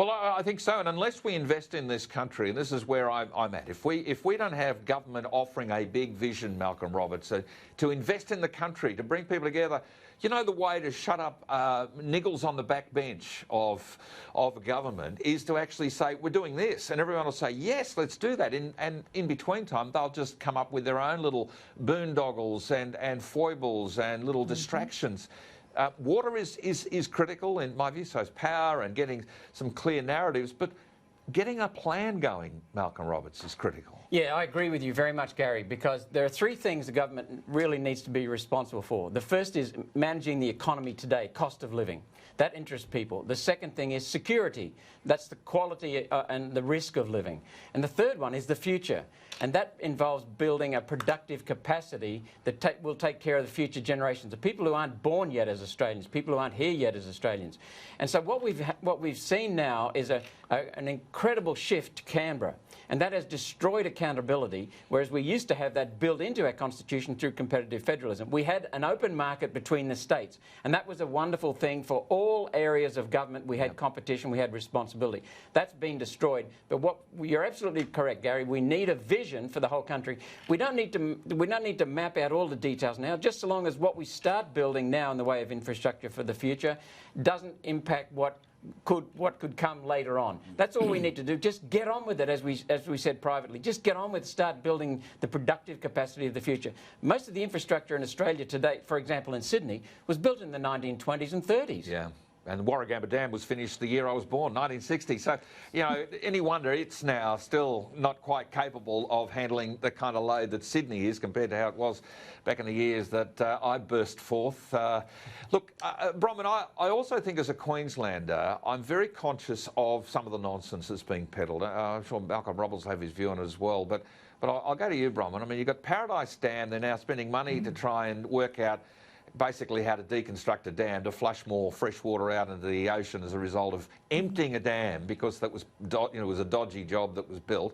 Well, I think so, and unless we invest in this country, and this is where I'm at, if we don't have government offering a big vision, Malcolm Roberts, to invest in the country, to bring people together, you know, the way to shut up niggles on the back bench of government is to actually say, we're doing this, and everyone will say, yes, let's do that, and in between time, they'll just come up with their own little boondoggles and foibles and little distractions. Water is critical in my view, so is power and getting some clear narratives, but getting a plan going, Malcolm Roberts, is critical. Yeah, I agree with you very much, Gary, because there are three things the government really needs to be responsible for. The first is managing the economy today, cost of living. That interests people. The second thing is security. That's the quality and the risk of living. And the third one is the future. And that involves building a productive capacity that will take care of the future generations, the people who aren't born yet as Australians, people who aren't here yet as Australians. And so what we've seen now is an incredible shift to Canberra. And that has destroyed accountability, whereas we used to have that built into our constitution through competitive federalism. We had an open market between the states, and that was a wonderful thing for all areas of government. We had competition, we had responsibility. That's been destroyed. But you're absolutely correct, Gary. We need a vision for the whole country. We don't need to map out all the details now, just so long as what we start building now in the way of infrastructure for the future doesn't impact what could come later on. That's all we need to do. Just get on with it, as we said privately. Just get on with it, start building the productive capacity of the future. Most of the infrastructure in Australia today, for example in Sydney, was built in the 1920s and 30s. Yeah. And the Warragamba Dam was finished the year I was born, 1960. So, you know, any wonder it's now still not quite capable of handling the kind of load that Sydney is compared to how it was back in the years that I burst forth. Look, Bronwyn, I also think as a Queenslander, I'm very conscious of some of the nonsense that's being peddled. I'm sure Malcolm Roberts will have his view on it as well. But I'll go to you, Bronwyn. I mean, you've got Paradise Dam. They're now spending money to try and work out basically how to deconstruct a dam to flush more fresh water out into the ocean as a result of emptying a dam, because that was, it was a dodgy job that was built.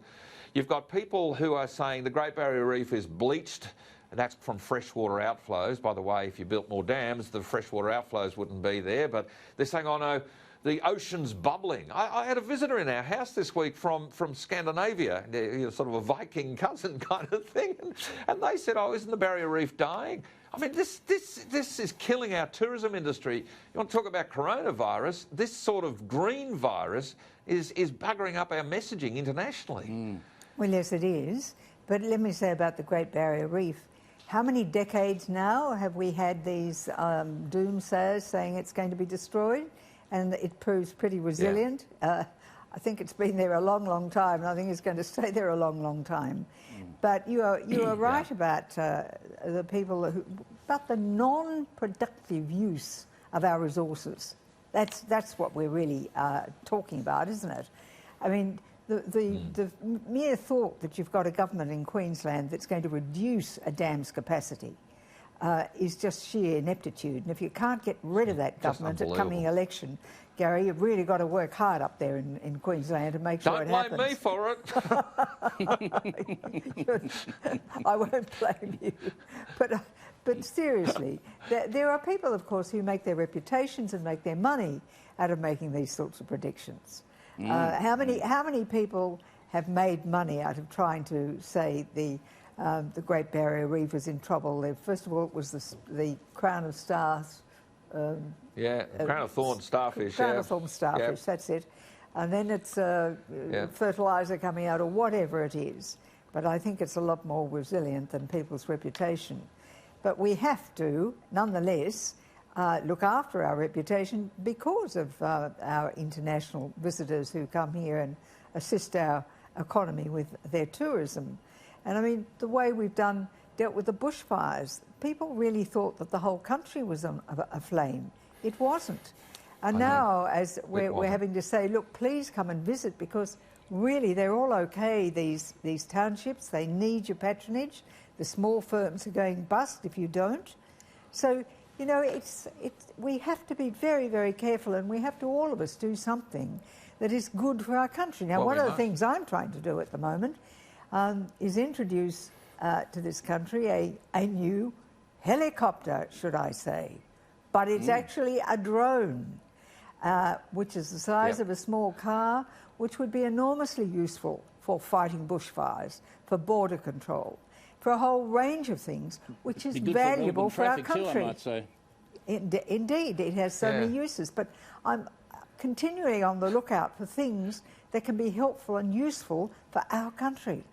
You've got people who are saying the Great Barrier Reef is bleached, and that's from freshwater outflows. By the way, if you built more dams, the freshwater outflows wouldn't be there. But they're saying, oh no, the ocean's bubbling. I had a visitor in our house this week from Scandinavia, sort of a Viking cousin kind of thing, and they said, oh, isn't the Barrier Reef dying? I mean, this is killing our tourism industry. You want to talk about coronavirus? This sort of green virus is buggering up our messaging internationally. Well, yes, it is. But let me say about the Great Barrier Reef, how many decades now have we had these doomsayers saying it's going to be destroyed? And it proves pretty resilient. Yeah. I think it's been there a long, long time, and I think it's going to stay there a long, long time. But you are right about the people about the non-productive use of our resources. That's what we're really talking about, isn't it? I mean, the mere thought that you've got a government in Queensland that's going to reduce a dam's capacity is just sheer ineptitude. And if you can't get rid of that government at coming election, Gary, you've really got to work hard up there in Queensland to make sure it happens. Don't blame me for it. I won't blame you. But seriously, there are people, of course, who make their reputations and make their money out of making these sorts of predictions. How many people have made money out of trying to say the Great Barrier Reef was in trouble? First of all, it was the crown of stars. Crown of thorns starfish. Crown of thorns starfish, that's it. And then it's fertiliser coming out or whatever it is. But I think it's a lot more resilient than people's reputation. But we have to, nonetheless, look after our reputation because of our international visitors who come here and assist our economy with their tourism. And I mean, the way we've dealt with the bushfires, people really thought that the whole country was on aflame. It wasn't. And now, as we're having to say, look, please come and visit, because really they're all okay, these townships. They need your patronage. The small firms are going bust if you don't. So, you know, we have to be very, very careful, and we have to, all of us, do something that is good for our country. Now, one of the things I'm trying to do at the moment is introduce to this country a new helicopter, should I say. But it's actually a drone. which is the size of a small car, which would be enormously useful for fighting bushfires, for border control, for a whole range of things, which is valuable for our country. Too, I might say. Indeed, it has so many uses, but I'm continually on the lookout for things that can be helpful and useful for our country.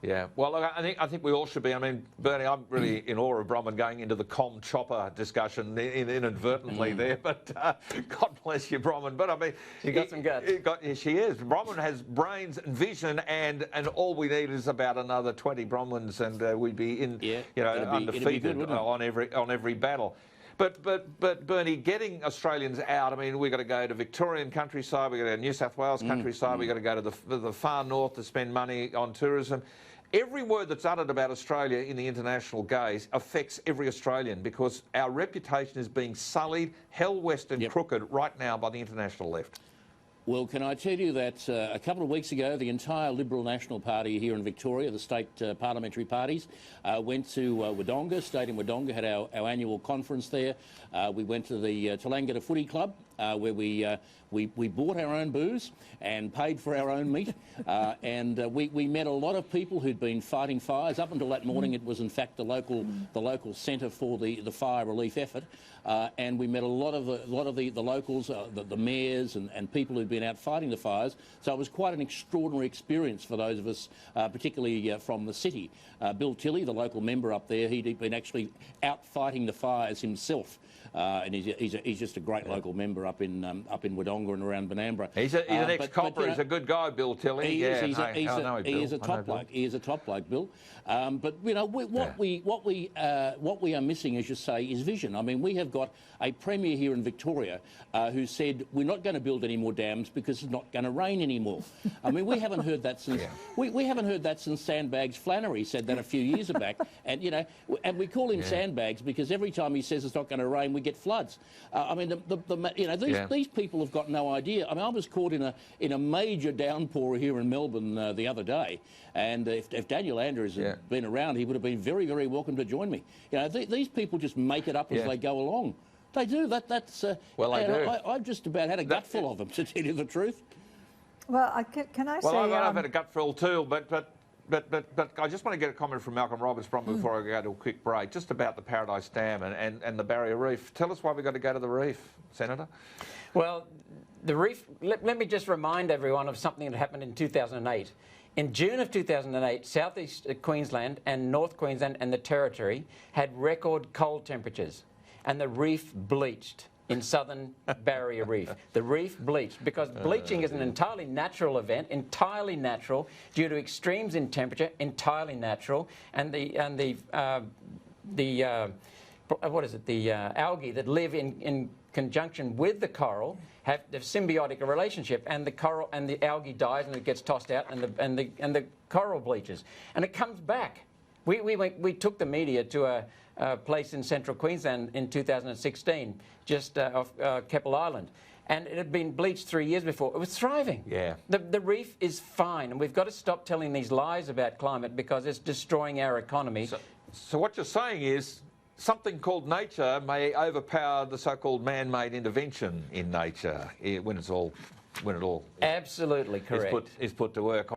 Yeah, well, look, I think we all should be. I mean, Bernie, I'm really in awe of Bronwyn going into the com chopper discussion inadvertently there, but God bless you, Bronwyn. But I mean, she got some guts. She is. Bronwyn has brains and vision, and all we need is about another 20 Bronwyns, and we'd be undefeated on every battle. But Bernie, getting Australians out, I mean, we've got to go to Victorian countryside, we've got to go to New South Wales countryside, we've got to go to the far north to spend money on tourism. Every word that's uttered about Australia in the international gaze affects every Australian, because our reputation is being sullied, hell west and crooked right now by the international left. Well, can I tell you that a couple of weeks ago, the entire Liberal National Party here in Victoria, the state parliamentary parties, went to Wodonga, stayed in Wodonga, had our annual conference there. We went to the Tallangatta Footy Club, where we bought our own booze and paid for our own meat. And we met a lot of people who'd been fighting fires. Up until that morning, it was in fact the local centre for the fire relief effort. And we met a lot of the locals, the mayors and people who'd been out fighting the fires. So it was quite an extraordinary experience for those of us, particularly from the city. Bill Tilley, the local member up there, he'd been actually out fighting the fires himself. And he's just a great local member up in Wodonga and around Benambra. He's an ex-copper. He's a good guy, Bill Tilley. He is a top bloke. He is a top bloke, Bill. But you know what we are missing, as you say, is vision. I mean, we have got a premier here in Victoria who said we're not going to build any more dams because it's not going to rain anymore. I mean, we haven't heard that since we haven't heard that since Sandbags Flannery said that a few years back. And you know, and we call him Sandbags because every time he says it's not going to rain, we get floods. I mean, these people have got no idea. I mean, I was caught in a major downpour here in Melbourne the other day, and if Daniel Andrews had been around, he would have been very, very welcome to join me. You know, these people just make it up as they go along. They do. That's well, they do. I've just about had a gutful of them, to tell you the truth. Well, can I say? Well, I've had a gutful too, but I just want to get a comment from Malcolm Roberts before I go to a quick break, just about the Paradise Dam and the Barrier Reef. Tell us why we've got to go to the reef, Senator. Well, the reef, let me just remind everyone of something that happened in 2008. In June of 2008, southeast Queensland and North Queensland and the Territory had record cold temperatures, and the reef bleached. In southern Barrier Reef. The reef bleached because bleaching is an entirely natural event, entirely natural, due to extremes in temperature, entirely natural, and the algae that live in conjunction with the coral have a symbiotic relationship, and the coral and the algae dies and it gets tossed out, and the coral bleaches, and it comes back. We took the media to a place in central Queensland in 2016, just off Keppel Island, and it had been bleached 3 years before. It was thriving. Yeah. The reef is fine, and we've got to stop telling these lies about climate because it's destroying our economy. So what you're saying is something called nature may overpower the so-called man-made intervention in nature when it all absolutely correct is put to work.